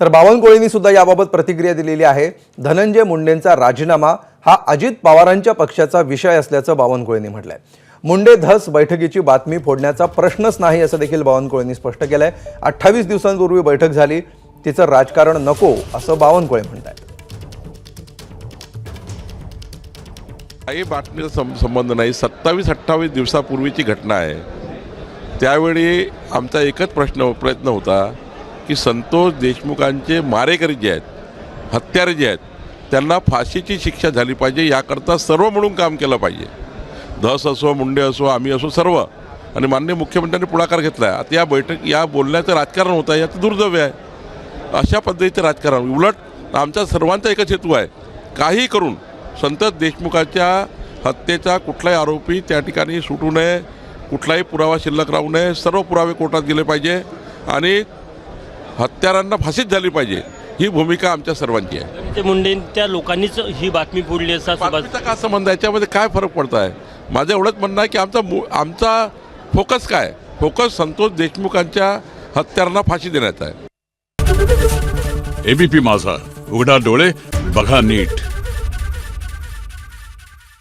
तर बावनकुळेंनी सुद्धा याबाबत प्रतिक्रिया दिलेली आहे। धनंजय मुंडेंचा राजीनामा हा अजित पवारांच्या पक्षाचा विषय असल्याचं बावनकुळेंनी म्हटलंय। मुंडे धस बैठकीची बातमी फोडण्याचा प्रश्नच नाही असं देखील बावनकुळेंनी स्पष्ट केलंय। 28 दिवसांपूर्वी बैठक झाली, तिचं राजकारण नको असं बावनकुळे म्हणतात। काही बातमीचा संबंध नाही। 27-28 दिवसापूर्वीची घटना आहे। त्यावेळी आमचा एकच प्रयत्न होता की संतोष देशमुखांचे मारेकरी जे आहेत, हत्यारे जे आहेत, त्यांना फाशीची शिक्षा झाली पाहिजे। याकरता सर्व म्हणून काम केलं पाहिजे। धस असो, मुंडे असो, आम्ही असो, सर्व। आणि माननीय मुख्यमंत्र्यांनी पुढाकार घेतला आहे। आता या बोलण्याचं राजकारण होत आहे, याचं दुर्दैव आहे। अशा पद्धतीचं राजकारण, उलट आमचा सर्वांचा एकच हेतू आहे, काही करून संतोष देशमुखाच्या हत्येचा कुठलाही आरोपी त्या ठिकाणी सुटू नये, कुठलाही पुरावा शिल्लक राहू नये, सर्व पुरावे कोर्टात गेले पाहिजे आणि हत्यारांना फाशीच झाली पाहिजे। ही भूमिका आमच्या सर्वांची आहे। ते मुंडे त्या लोकांनीच ही बातमी फोडली असा का संबंध, याच्यामध्ये काय फरक पडत आहे? माझं एवढंच म्हणणं आहे की आमचा फोकस काय? फोकस संतोष देशमुखांच्या हत्यारांना फाशी देण्याचा आहे। एबीपी माझा, उघडा डोळे बघा नीट।